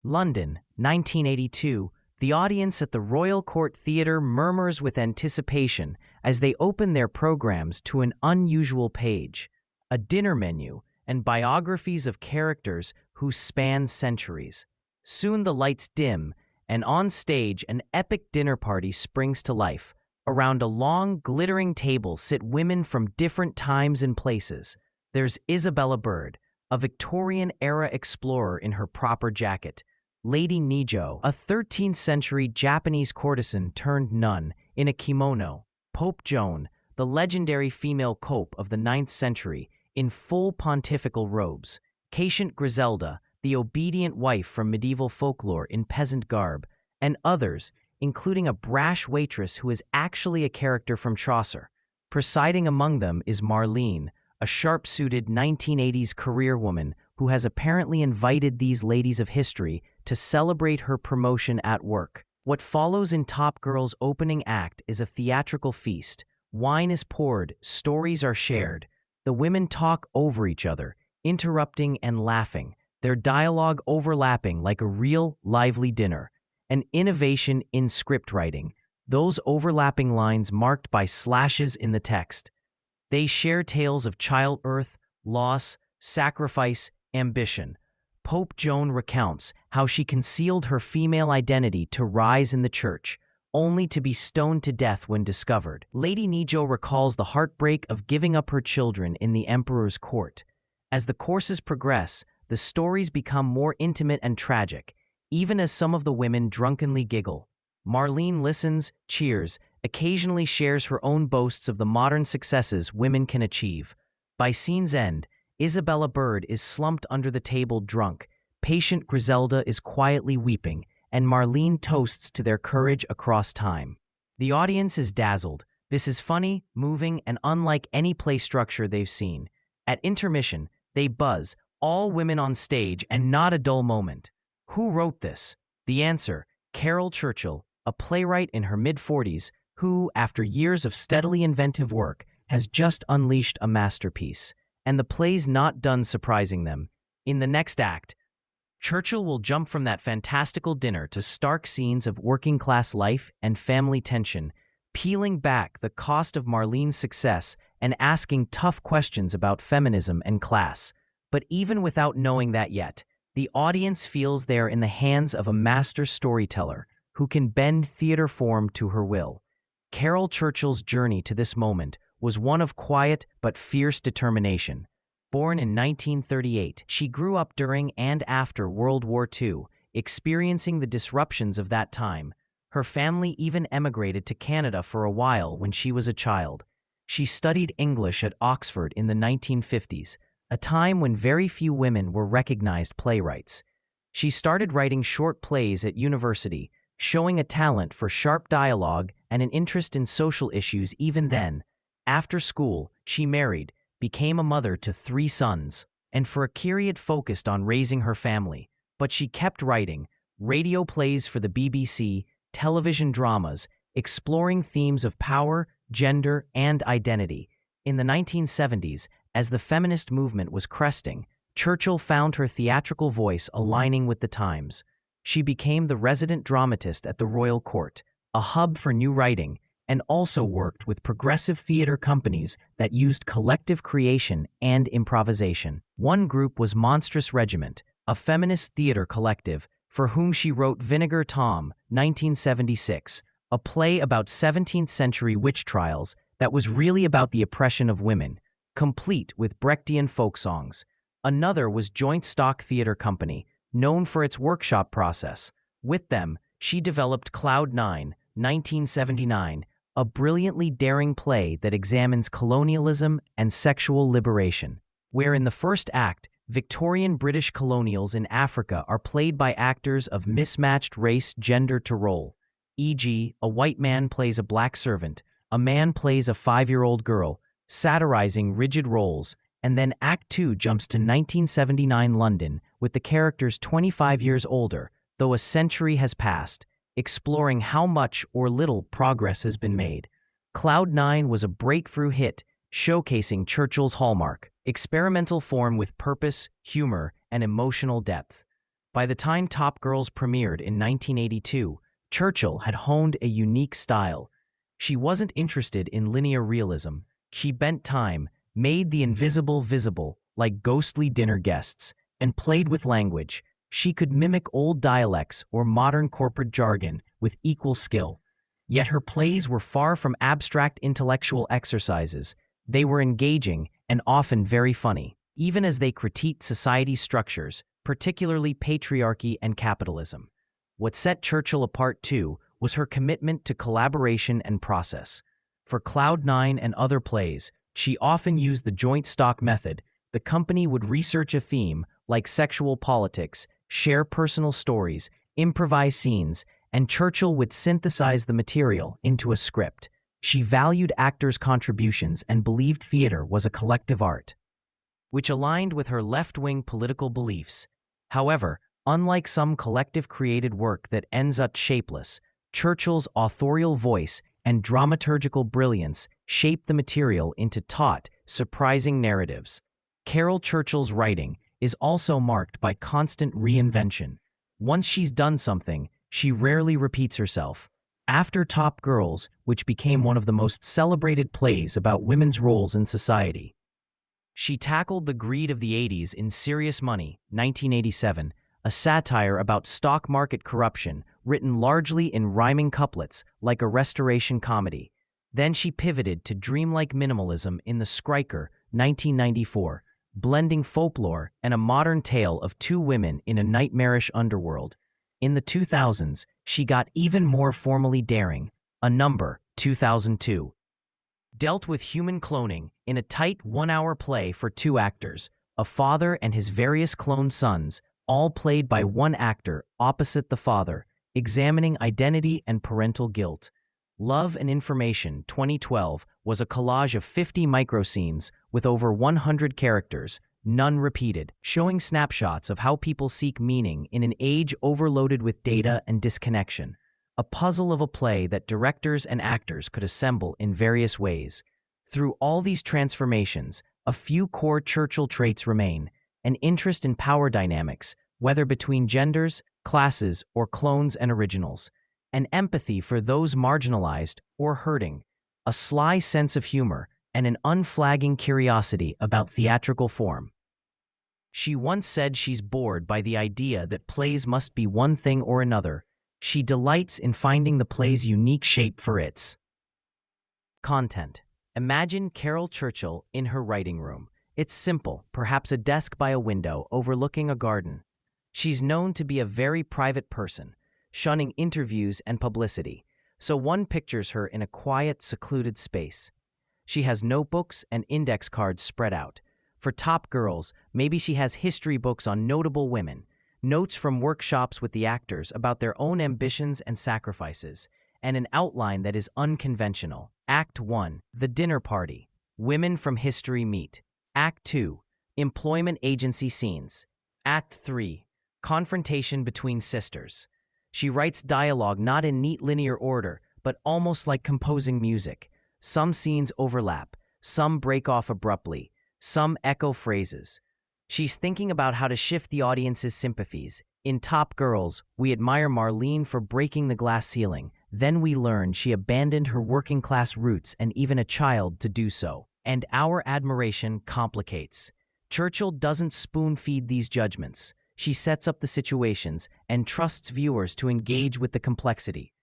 London, 1982. The audience at the Royal Court Theatre murmurs with anticipation as they open their programs to an unusual page, a dinner menu, and biographies of characters who span centuries. Soon the lights dim, and on stage an epic dinner party springs to life. Around a long, glittering table sit women from different times and places. There's Isabella Bird, a Victorian-era explorer in her proper jacket; Lady Nijo, a 13th-century Japanese courtesan-turned-nun in a kimono; Pope Joan, the legendary female pope of the 9th century, in full pontifical robes; patient Griselda, the obedient wife from medieval folklore in peasant garb; and others, including a brash waitress who is actually a character from Chaucer. Presiding among them is Marlene, a sharp-suited 1980s career woman who has apparently invited these ladies of history to celebrate her promotion at work. What follows in Top Girl's opening act is a theatrical feast. Wine is poured, stories are shared. The women talk over each other, interrupting and laughing, their dialogue overlapping like a real, lively dinner. An innovation in scriptwriting, those overlapping lines marked by slashes in the text. They share tales of childbirth, loss, sacrifice, ambition. Pope Joan recounts how she concealed her female identity to rise in the church, only to be stoned to death when discovered. Lady Nijo recalls the heartbreak of giving up her children in the emperor's court. As the courses progress, the stories become more intimate and tragic, even as some of the women drunkenly giggle. Marlene listens, cheers, occasionally shares her own boasts of the modern successes women can achieve. By scene's end, Isabella Bird is slumped under the table drunk, patient Griselda is quietly weeping, and Marlene toasts to their courage across time. The audience is dazzled. This is funny, moving, and unlike any play structure they've seen. At intermission, they buzz, all women on stage and not a dull moment. Who wrote this? The answer, Caryl Churchill, a playwright in her mid-40s who, after years of steadily inventive work, has just unleashed a masterpiece. And the play's not done surprising them. In the next act, Churchill will jump from that fantastical dinner to stark scenes of working-class life and family tension, peeling back the cost of Marlene's success and asking tough questions about feminism and class. But even without knowing that yet, the audience feels they are in the hands of a master storyteller who can bend theater form to her will. Caryl Churchill's journey to this moment was one of quiet but fierce determination. Born in 1938, she grew up during and after World War II, experiencing the disruptions of that time. Her family even emigrated to Canada for a while when she was a child. She studied English at Oxford in the 1950s, a time when very few women were recognized playwrights. She started writing short plays at university, showing a talent for sharp dialogue and an interest in social issues even then. After school, she married, became a mother to 3 sons, and for a period focused on raising her family. But she kept writing, radio plays for the BBC, television dramas, exploring themes of power, gender, and identity. In the 1970s, as the feminist movement was cresting, Churchill found her theatrical voice aligning with the times. She became the resident dramatist at the Royal Court, a hub for new writing, and also worked with progressive theater companies that used collective creation and improvisation. One group was Monstrous Regiment, a feminist theater collective, for whom she wrote Vinegar Tom, 1976, a play about 17th-century witch trials that was really about the oppression of women, complete with Brechtian folk songs. Another was Joint Stock Theater Company, known for its workshop process. With them, she developed Cloud 9, 1979, a brilliantly daring play that examines colonialism and sexual liberation, where in the first act, Victorian British colonials in Africa are played by actors of mismatched race gender to role, e.g., a white man plays a black servant, a man plays a 5-year-old girl, satirizing rigid roles, and then Act 2 jumps to 1979 London with the characters 25 years older, though a century has passed, exploring how much or little progress has been made. Cloud 9 was a breakthrough hit, showcasing Churchill's hallmark, experimental form with purpose, humor, and emotional depth. By the time Top Girls premiered in 1982, Churchill had honed a unique style. She wasn't interested in linear realism. She bent time, made the invisible visible, like ghostly dinner guests, and played with language. She could mimic old dialects or modern corporate jargon with equal skill. Yet her plays were far from abstract intellectual exercises. They were engaging and often very funny, even as they critiqued society's structures, particularly patriarchy and capitalism. What set Churchill apart, too, was her commitment to collaboration and process. For Cloud9 and other plays, she often used the joint stock method. The company would research a theme, like sexual politics, share personal stories, improvise scenes, and Churchill would synthesize the material into a script. She valued actors' contributions and believed theater was a collective art, which aligned with her left-wing political beliefs. However, unlike some collective created work that ends up shapeless, Churchill's authorial voice and dramaturgical brilliance shaped the material into taut, surprising narratives. Caryl Churchill's writing is also marked by constant reinvention. Once she's done something, she rarely repeats herself. After Top Girls, which became one of the most celebrated plays about women's roles in society, she tackled the greed of the 80s in Serious Money, 1987, a satire about stock market corruption written largely in rhyming couplets like a restoration comedy. Then she pivoted to dreamlike minimalism in The Skriker, 1994, blending folklore and a modern tale of two women in a nightmarish underworld. In the 2000s, she got even more formally daring. A Number, 2002, dealt with human cloning in a tight one-hour play for two actors, a father and his various cloned sons, all played by one actor opposite the father, examining identity and parental guilt. Love and Information, 2012, was a collage of 50 microscenes with over 100 characters, none repeated, showing snapshots of how people seek meaning in an age overloaded with data and disconnection. A puzzle of a play that directors and actors could assemble in various ways. Through all these transformations, a few core Churchill traits remain: an interest in power dynamics, whether between genders, classes, or clones and originals, an empathy for those marginalized or hurting, a sly sense of humor, and an unflagging curiosity about theatrical form. She once said she's bored by the idea that plays must be one thing or another. She delights in finding the play's unique shape for its content. Imagine Caryl Churchill in her writing room. It's simple, perhaps a desk by a window overlooking a garden. She's known to be a very private person, shunning interviews and publicity, so one pictures her in a quiet, secluded space. She has notebooks and index cards spread out. For Top Girls, maybe she has history books on notable women, notes from workshops with the actors about their own ambitions and sacrifices, and an outline that is unconventional. Act 1, The Dinner Party. Women from history meet. Act 2, Employment agency scenes. Act 3, Confrontation between sisters. She writes dialogue not in neat linear order, but almost like composing music. Some scenes overlap, some break off abruptly, some echo phrases. She's thinking about how to shift the audience's sympathies. In Top Girls, we admire Marlene for breaking the glass ceiling. Then we learn she abandoned her working-class roots and even a child to do so. And our admiration complicates. Churchill doesn't spoon-feed these judgments. She sets up the situations and trusts viewers to engage with the complexity.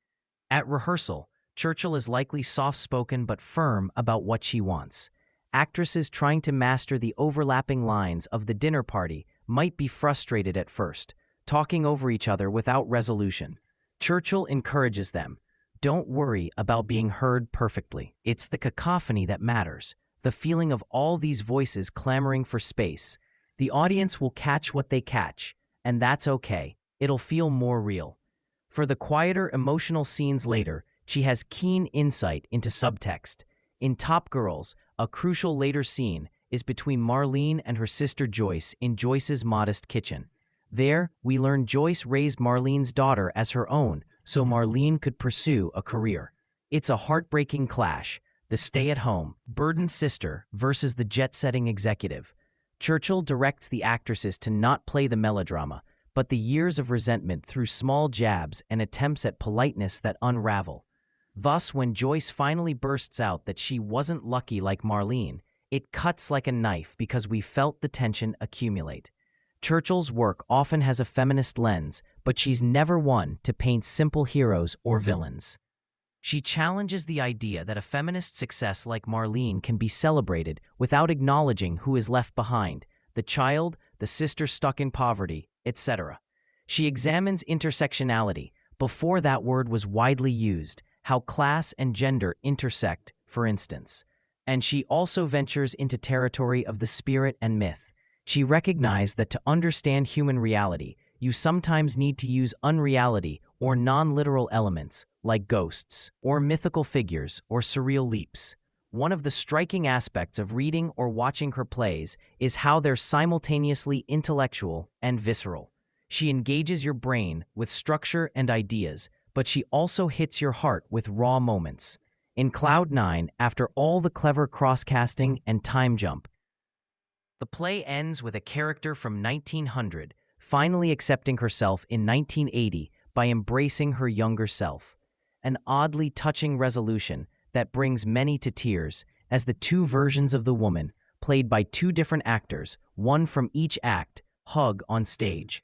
At rehearsal, Churchill is likely soft-spoken but firm about what she wants. Actresses trying to master the overlapping lines of The Dinner Party might be frustrated at first, talking over each other without resolution. Churchill encourages them. Don't worry about being heard perfectly. It's the cacophony that matters, the feeling of all these voices clamoring for space. The audience will catch what they catch, and that's okay. It'll feel more real. For the quieter, emotional scenes later, she has keen insight into subtext. In Top Girls, a crucial later scene is between Marlene and her sister Joyce in Joyce's modest kitchen. There, we learn Joyce raised Marlene's daughter as her own, so Marlene could pursue a career. It's a heartbreaking clash, the stay-at-home, burdened sister versus the jet-setting executive. Churchill directs the actresses to not play the melodrama, but the years of resentment through small jabs and attempts at politeness that unravel. Thus, when Joyce finally bursts out that she wasn't lucky like Marlene, it cuts like a knife because we felt the tension accumulate. Churchill's work often has a feminist lens, but she's never one to paint simple heroes or villains. She challenges the idea that a feminist success like Marlene can be celebrated without acknowledging who is left behind, the child, the sister stuck in poverty, etc. She examines intersectionality, before that word was widely used, how class and gender intersect, for instance. And she also ventures into territory of the spirit and myth. She recognized that to understand human reality, you sometimes need to use unreality or non-literal elements, like ghosts, or mythical figures, or surreal leaps. One of the striking aspects of reading or watching her plays is how they're simultaneously intellectual and visceral. She engages your brain with structure and ideas, but she also hits your heart with raw moments. In Cloud 9, after all the clever cross-casting and time jump, the play ends with a character from 1900 finally accepting herself in 1980 by embracing her younger self. An oddly touching resolution that brings many to tears, as the two versions of the woman, played by two different actors, one from each act, hug on stage.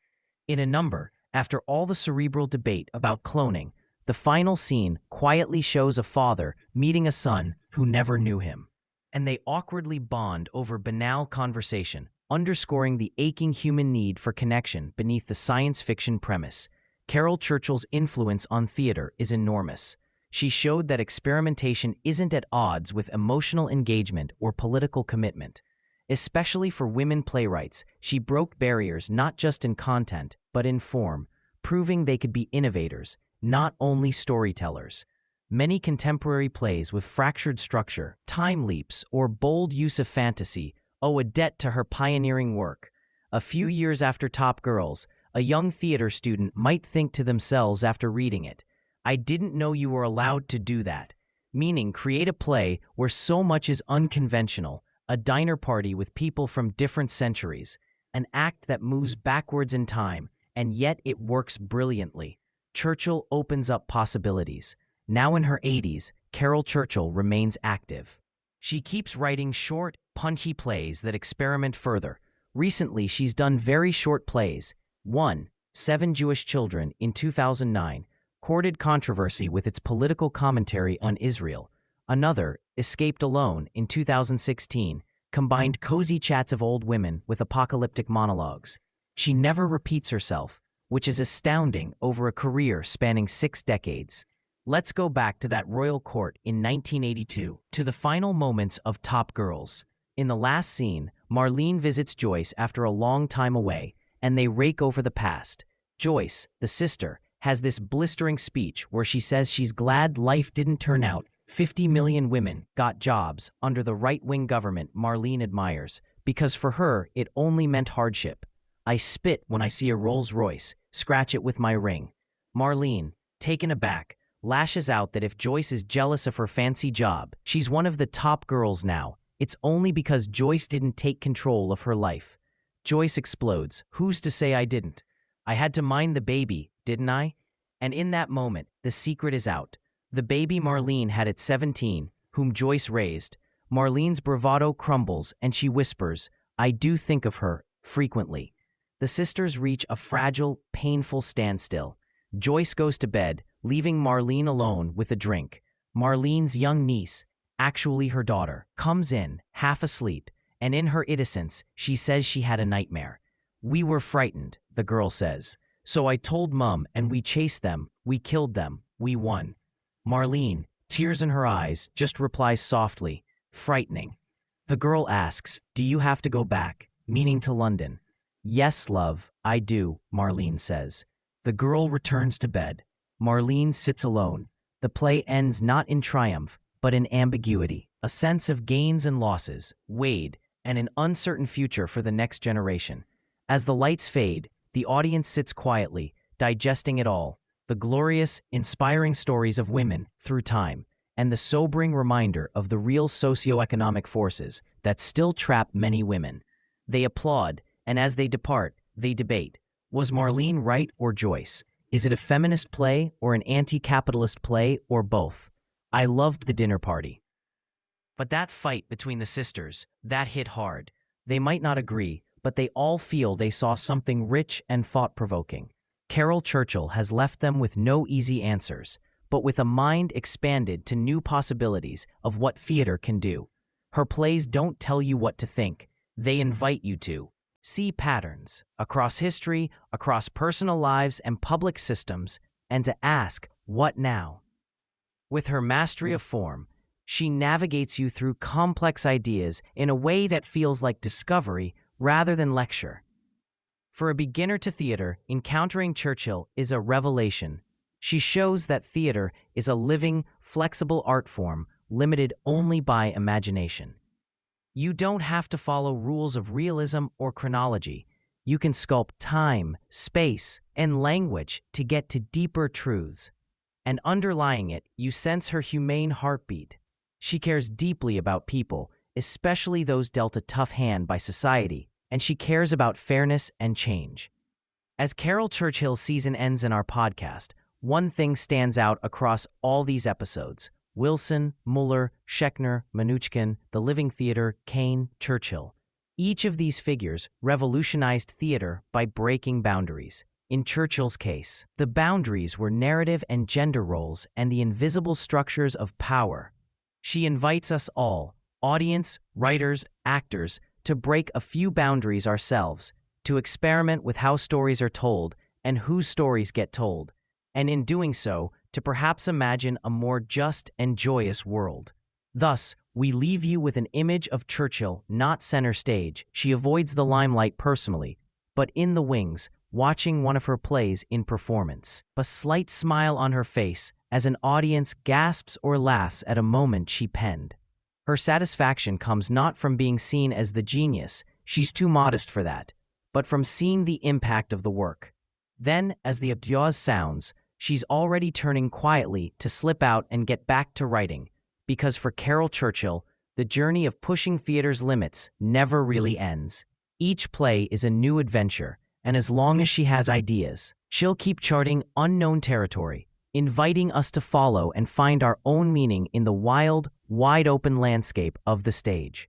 In a number, after all the cerebral debate about cloning, the final scene quietly shows a father meeting a son who never knew him. And they awkwardly bond over banal conversation, underscoring the aching human need for connection beneath the science fiction premise. Caryl Churchill's influence on theater is enormous. She showed that experimentation isn't at odds with emotional engagement or political commitment. Especially for women playwrights, she broke barriers not just in content, but in form, proving they could be innovators, not only storytellers. Many contemporary plays with fractured structure, time leaps, or bold use of fantasy owe a debt to her pioneering work. A few years after Top Girls, a young theater student might think to themselves after reading it, "I didn't know you were allowed to do that," meaning create a play where so much is unconventional, a diner party with people from different centuries, an act that moves backwards in time, and yet it works brilliantly. Churchill opens up possibilities. Now in her 80s, Caryl Churchill remains active. She keeps writing short, punchy plays that experiment further. Recently, she's done very short plays. One, 7 Jewish Children in 2009, courted controversy with its political commentary on Israel. Another, Escaped Alone in 2016, combined cozy chats of old women with apocalyptic monologues. She never repeats herself, which is astounding over a career spanning 6 decades. Let's go back to that royal court in 1982, to the final moments of Top Girls. In the last scene, Marlene visits Joyce after a long time away, and they rake over the past. Joyce, the sister, has this blistering speech where she says she's glad life didn't turn out 50 million women got jobs under the right-wing government Marlene admires, because for her, it only meant hardship. "I spit when I see a Rolls Royce, scratch it with my ring." Marlene, taken aback, lashes out that if Joyce is jealous of her fancy job, she's one of the top girls now. It's only because Joyce didn't take control of her life. Joyce explodes. "Who's to say I didn't? I had to mind the baby, didn't I?" And in that moment, the secret is out. The baby Marlene had at 17, whom Joyce raised. Marlene's bravado crumbles and she whispers, "I do think of her, frequently." The sisters reach a fragile, painful standstill. Joyce goes to bed, leaving Marlene alone with a drink. Marlene's young niece, actually her daughter, comes in, half asleep, and in her innocence, she says she had a nightmare. "We were frightened," the girl says. "So I told Mum and we chased them, we killed them, we won." Marlene, tears in her eyes, just replies softly, "Frightening." The girl asks, "Do you have to go back?" meaning to London. "Yes, love, I do," Marlene says. The girl returns to bed. Marlene sits alone. The play ends not in triumph, but in ambiguity, a sense of gains and losses, weighed, and an uncertain future for the next generation. As the lights fade, the audience sits quietly, digesting it all, the glorious, inspiring stories of women through time, and the sobering reminder of the real socioeconomic forces that still trap many women. They applaud, and as they depart, they debate. Was Marlene right or Joyce? Is it a feminist play or an anti-capitalist play or both? I loved The Dinner Party. But that fight between the sisters, that hit hard. They might not agree, but they all feel they saw something rich and thought-provoking. Caryl Churchill has left them with no easy answers, but with a mind expanded to new possibilities of what theater can do. Her plays don't tell you what to think, they invite you to see patterns across history, across personal lives and public systems, and to ask, what now? With her mastery of form, she navigates you through complex ideas in a way that feels like discovery rather than lecture. For a beginner to theater, encountering Churchill is a revelation. She shows that theater is a living, flexible art form limited only by imagination. You don't have to follow rules of realism or chronology. You can sculpt time, space, and language to get to deeper truths. And underlying it, you sense her humane heartbeat. She cares deeply about people, especially those dealt a tough hand by society, and she cares about fairness and change. As Caryl Churchill's season ends in our podcast, one thing stands out across all these episodes: Wilson, Muller, Schechner, Minuchkin, The Living Theater, Kane, Churchill. Each of these figures revolutionized theater by breaking boundaries. In Churchill's case, the boundaries were narrative and gender roles and the invisible structures of power. She invites us all, audience, writers, actors, to break a few boundaries ourselves, to experiment with how stories are told and whose stories get told, and in doing so, to perhaps imagine a more just and joyous world. Thus, we leave you with an image of Churchill not center stage. She avoids the limelight personally, but in the wings, watching one of her plays in performance. A slight smile on her face as an audience gasps or laughs at a moment she penned. Her satisfaction comes not from being seen as the genius, she's too modest for that, but from seeing the impact of the work. Then, as the applause sounds, she's already turning quietly to slip out and get back to writing, because for Caryl Churchill, the journey of pushing theater's limits never really ends. Each play is a new adventure, and as long as she has ideas, she'll keep charting unknown territory, inviting us to follow and find our own meaning in the wild, wide-open landscape of the stage.